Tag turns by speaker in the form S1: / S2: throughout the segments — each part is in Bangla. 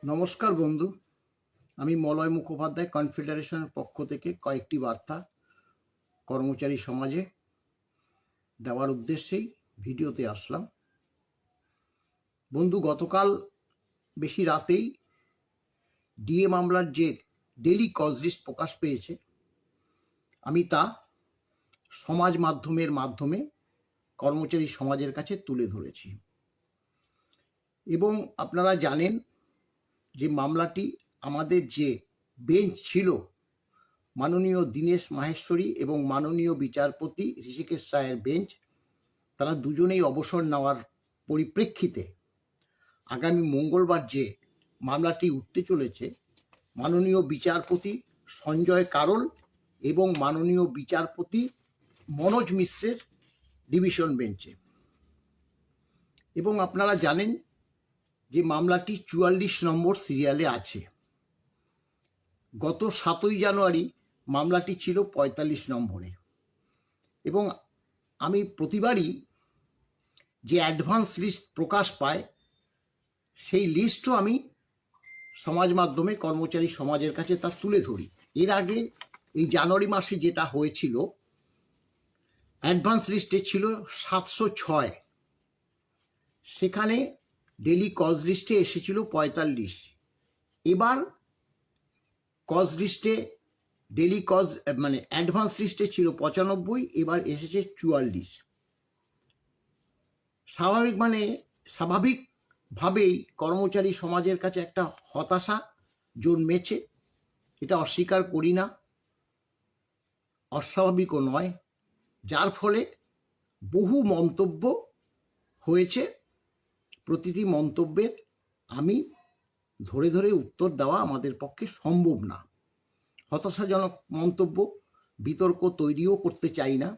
S1: নমস্কার বন্ধু, আমি মলয় মুখোপাধ্যায় কনফেডারেশনের পক্ষ থেকে কয়েকটি বার্তা কর্মচারী সমাজে দেওয়ার উদ্দেশ্যেই ভিডিওতে আসলাম। বন্ধু, গতকাল বেশি রাতেই ডিএ মামলার যে ডেলি কজ লিস্ট প্রকাশ পেয়েছে, আমি তা সমাজ মাধ্যমের মাধ্যমে কর্মচারী সমাজের কাছে তুলে ধরেছি। এবং আপনারা জানেন যে মামলাটি আমাদের যে বেঞ্চ ছিল, মাননীয় দীনেশ মাহেশ্বরী এবং মাননীয় বিচারপতি ঋষিকেশ রায়ের বেঞ্চ, তারা দুজনেই অবসর নেওয়ার পরিপ্রেক্ষিতে আগামী মঙ্গলবার যে মামলাটি উঠতে চলেছে, মাননীয় বিচারপতি সঞ্জয় কারোল এবং মাননীয় বিচারপতি মনোজ মিশ্রের ডিভিশন বেঞ্চে। এবং আপনারা জানেন যে মামলাটি 44 নম্বর সিরিয়ালে আছে। গত 7ই জানুয়ারি মামলাটি ছিল 45 নম্বরে। এবং আমি প্রতিবারই যে অ্যাডভান্স লিস্ট প্রকাশ পায়, সেই লিস্টও আমি সমাজ মাধ্যমে কর্মচারী সমাজের কাছে তা তুলে ধরি। এর আগে এই জানুয়ারি মাসে যেটা হয়েছিল, অ্যাডভান্স লিস্টে ছিল 706, সেখানে ডেলি কজ লিস্টে এসেছিল 45। এবার কজ লিস্টে ডেলি কজ মানে অ্যাডভান্স লিস্টে ছিল 95, এবার এসেছে 44। স্বাভাবিকভাবেই কর্মচারী সমাজের কাছে একটা হতাশা জন্মেছে। এটা অস্বীকার করি না, অস্বাভাবিকও নয়, যার ফলে বহু মন্তব্য হয়েছে। প্রতিটি মন্তব্যের আমি ধরে ধরে উত্তর দেওয়া আমাদের পক্ষে সম্ভব না। হতাশাজনক মন্তব্য, বিতর্ক তৈরিও করতে চাই না।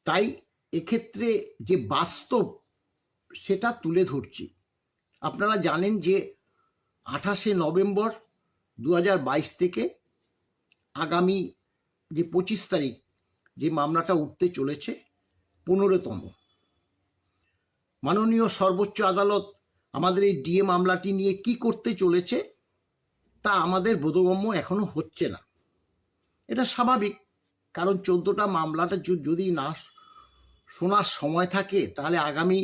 S1: তাই এক্ষেত্রে যে বাস্তব, সেটা তুলে ধরছি। আপনারা জানেন যে 28শে নভেম্বর 2022 থেকে আগামী যে 25 তারিখ যে মামলাটা উঠতে চলেছে, 15তম। মাননীয় সর্বোচ্চ আদালত আমাদের এই ডিএ মামলাটি নিয়ে কি করতে চলেছে তা আমাদের বোধগম্য এখনো হচ্ছে না। এটা স্বাভাবিক, কারণ 14টা মামলাটা যদি না শোনার সময় থাকে, তাহলে আগামী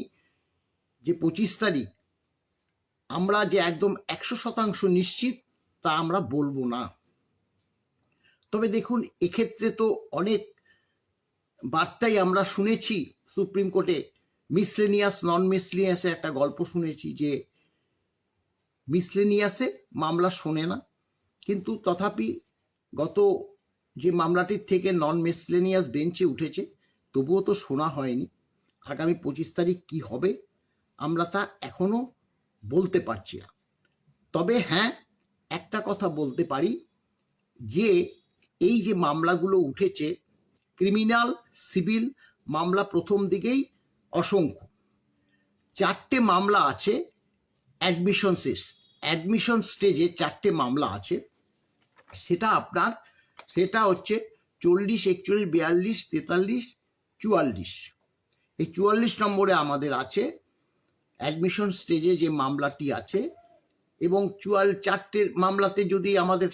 S1: যে 25 তারিখ আমরা যে একদম 100% নিশ্চিত তা আমরা বলবো না। তবে দেখুন, এক্ষেত্রে তো অনেক বার্তাই আমরা শুনেছি। সুপ্রিম কোর্টে মিসলেনিয়াস নন মিসলেনিয়াসে একটা গল্প শুনেছি যে মিসলেনিয়াসে মামলা শোনে না, কিন্তু তথাপি গত যে মামলাটির থেকে নন মিসলেনিয়াস বেঞ্চে উঠেছে, তবুও তো শোনা হয়নি। আগামী 25 তারিখ কি হবে আমরা তা এখনো বলতে পারছি না। তবে হ্যাঁ, একটা কথা বলতে পারি যে এই যে মামলাগুলো উঠেছে, ক্রিমিনাল সিভিল মামলা প্রথম দিকেই অসংখ্য। 4টে মামলা আছে অ্যাডমিশন স্টেজে 4টে মামলা আছে। সেটা হচ্ছে 40, 41, 42, 43, 44। এই 44 নম্বরে আমাদের আছে অ্যাডমিশন স্টেজে যে মামলাটি আছে। এবং 4টে মামলাতে যদি আমাদের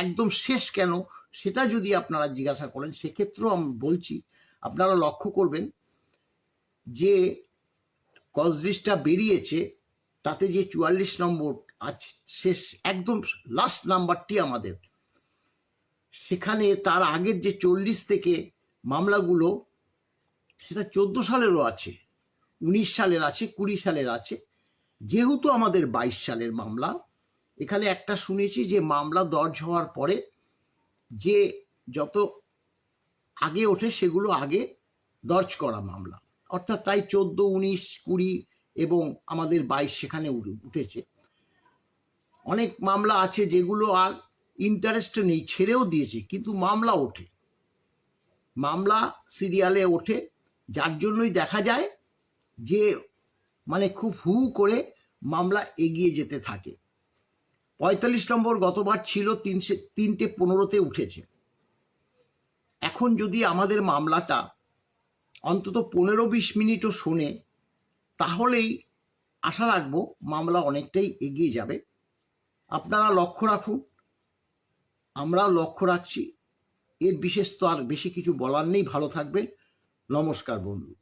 S1: একদম শেষ কেন, সেটা যদি আপনারা জিজ্ঞাসা করেন, সেক্ষেত্রেও আমি বলছি, আপনারা লক্ষ্য করবেন যে কজ লিস্টটা বেরিয়েছে, তাতে যে 44 নম্বর আছে, শেষ একদম লাস্ট নাম্বারটি আমাদের, সেখানে তার আগের যে 40 থেকে মামলাগুলো, সেটা 14 সালেরও আছে, 19 সালের আছে, 20 সালের আছে। যেহেতু আমাদের 22 সালের মামলা, এখানে একটা শুনেছি যে মামলা দর্জ হওয়ার পরে যে যত আগে ওঠে সেগুলো আগে দর্জ করা মামলা, অর্থাৎ তাই 14, 19, 20 এবং আমাদের 22 সেখানে উঠেছে। অনেক মামলা আছে যেগুলো আর ইন্টারেস্ট নেই, ছেড়েও দিয়েছে, কিন্তু মামলা ওঠে, মামলা সিরিয়ালে ওঠে, যার জন্যই দেখা যায় যে মানে খুব হু করে মামলা এগিয়ে যেতে থাকে। 45 নম্বর গতবার ছিল 315তে উঠেছে। এখন যদি আমাদের মামলাটা অন্তত 15-20 মিনিটও শোনে, তাহলেই আশা রাখবো মামলা অনেকটাই এগিয়ে যাবে। আপনারা লক্ষ্য রাখুন, আমরাও লক্ষ্য রাখছি। এর বিশেষ তো আর বেশি কিছু বলার নেই। ভালো থাকবেন। নমস্কার বন্ধু।